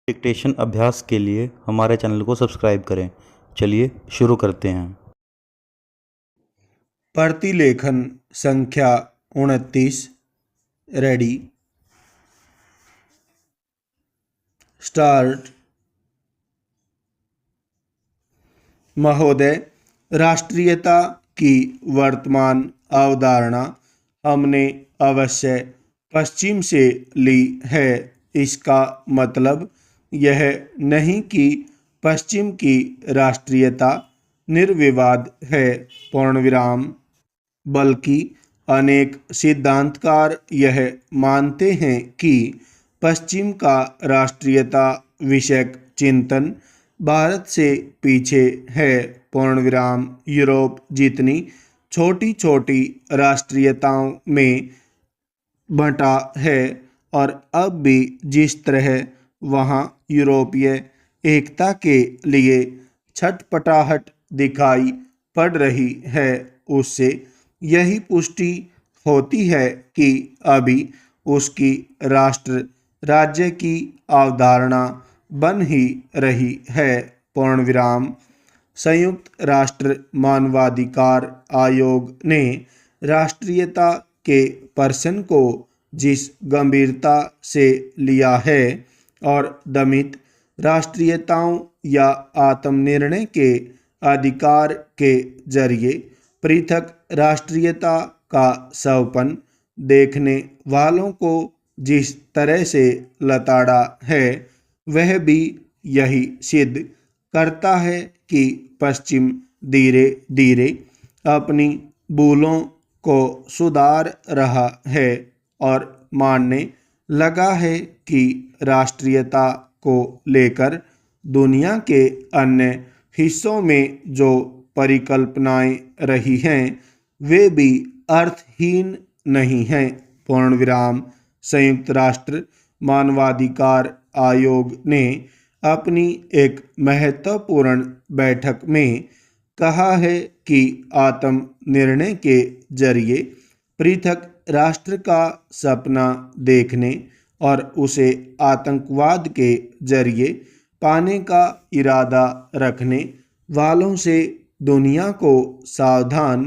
Dictation अभ्यास के लिए हमारे चैनल को सब्सक्राइब करें। चलिए शुरू करते हैं। प्रतिलेखन संख्या 29। Ready, start. महोदय, राष्ट्रीयता की वर्तमान अवधारणा हमने अवश्य पश्चिम से ली है। इसका मतलब यह नहीं कि पश्चिम की राष्ट्रीयता निर्विवाद है, पूर्णविराम, बल्कि अनेक सिद्धांतकार यह मानते हैं कि पश्चिम का राष्ट्रीयता विषयक चिंतन भारत से पीछे है, पूर्णविराम। यूरोप जितनी छोटी छोटी राष्ट्रीयताओं में बंटा है और अब भी जिस तरह वहाँ यूरोपीय एकता के लिए छटपटाहट दिखाई पड़ रही है, उससे यही पुष्टि होती है कि अभी उसकी राष्ट्र राज्य की अवधारणा बन ही रही है, पूर्णविराम। संयुक्त राष्ट्र मानवाधिकार आयोग ने राष्ट्रीयता के प्रश्न को जिस गंभीरता से लिया है और दमित राष्ट्रीयताओं या आत्मनिर्णय के अधिकार के जरिए पृथक राष्ट्रीयता का सवपन देखने वालों को जिस तरह से लताड़ा है, वह भी यही सिद्ध करता है कि पश्चिम धीरे धीरे अपनी भूलों को सुधार रहा है और मानने लगा है कि राष्ट्रीयता को लेकर दुनिया के अन्य हिस्सों में जो परिकल्पनाएं रही हैं, वे भी अर्थहीन नहीं हैं, पूर्णविराम। संयुक्त राष्ट्र मानवाधिकार आयोग ने अपनी एक महत्वपूर्ण बैठक में कहा है कि आत्मनिर्णय के जरिए पृथक राष्ट्र का सपना देखने और उसे आतंकवाद के जरिए पाने का इरादा रखने वालों से दुनिया को सावधान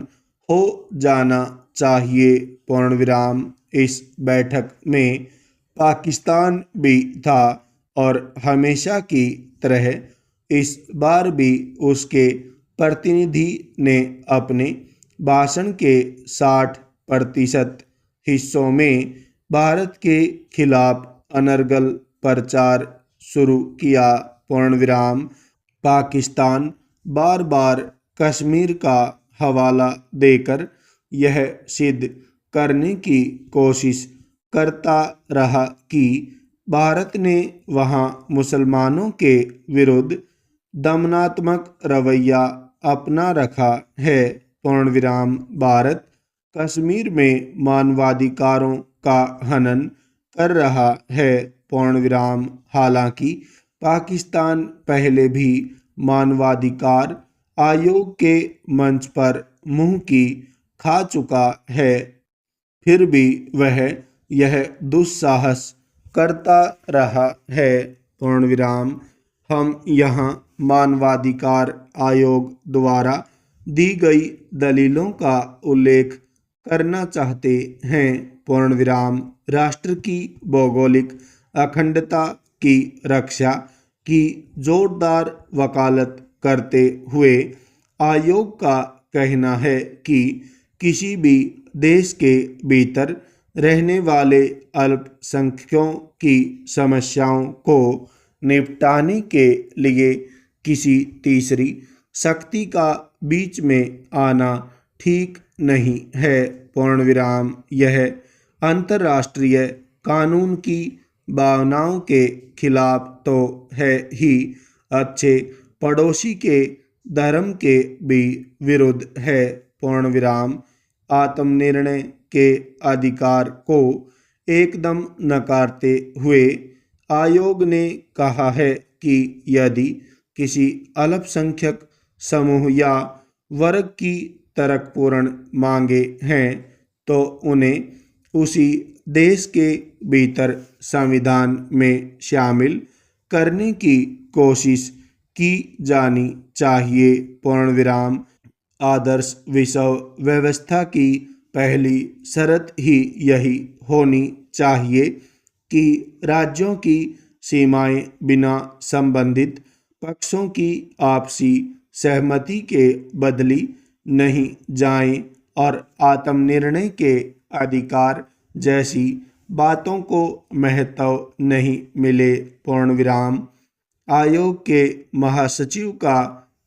हो जाना चाहिए, पूर्णविराम। इस बैठक में पाकिस्तान भी था और हमेशा की तरह इस बार भी उसके प्रतिनिधि ने अपने भाषण के 60% हिस्सों में भारत के खिलाफ अनर्गल प्रचार शुरू किया, पूर्णविराम। पाकिस्तान बार बार कश्मीर का हवाला देकर यह सिद्ध करने की कोशिश करता रहा कि भारत ने वहाँ मुसलमानों के विरुद्ध दमनात्मक रवैया अपना रखा है, पूर्णविराम। भारत कश्मीर में मानवाधिकारों का हनन कर रहा है, पूर्णविराम। हालांकि पाकिस्तान पहले भी मानवाधिकार आयोग के मंच पर मुंह की खा चुका है, फिर भी वह यह दुस्साहस करता रहा है, पूर्णविराम। हम यहाँ मानवाधिकार आयोग द्वारा दी गई दलीलों का उल्लेख करना चाहते हैं, पूर्णविराम। राष्ट्र की भौगोलिक अखंडता की रक्षा की जोरदार वकालत करते हुए आयोग का कहना है कि किसी भी देश के भीतर रहने वाले अल्पसंख्यकों की समस्याओं को निपटाने के लिए किसी तीसरी शक्ति का बीच में आना ठीक नहीं है, पूर्णविराम। यह अंतर्राष्ट्रीय कानून की भावनाओं के खिलाफ तो है ही, अच्छे पड़ोसी के धर्म के भी विरुद्ध है, पूर्णविराम। आत्मनिर्णय के अधिकार को एकदम नकारते हुए आयोग ने कहा है कि यदि किसी अल्पसंख्यक समूह या वर्ग की तर्कपूर्ण मांगे हैं तो उन्हें उसी देश के भीतर संविधान में शामिल करने की कोशिश की जानी चाहिए। पूर्ण विराम। आदर्श विश्व व्यवस्था की पहली शर्त ही यही होनी चाहिए कि राज्यों की सीमाएं बिना संबंधित पक्षों की आपसी सहमति के बदली नहीं जाएं और आत्मनिर्णय के अधिकार जैसी बातों को महत्व नहीं मिले। पूर्ण विराम। आयोग के महासचिव का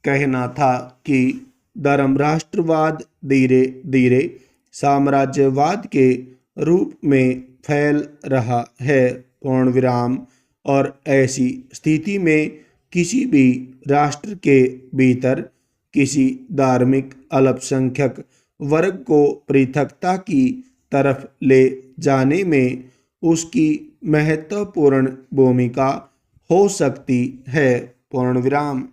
कहना था कि धर्म राष्ट्रवाद धीरे धीरे साम्राज्यवाद के रूप में फैल रहा है। पूर्ण विराम। और ऐसी स्थिति में किसी भी राष्ट्र के भीतर किसी धार्मिक अल्पसंख्यक वर्ग को पृथकता की तरफ ले जाने में उसकी महत्वपूर्ण भूमिका हो सकती है। पूर्ण विराम।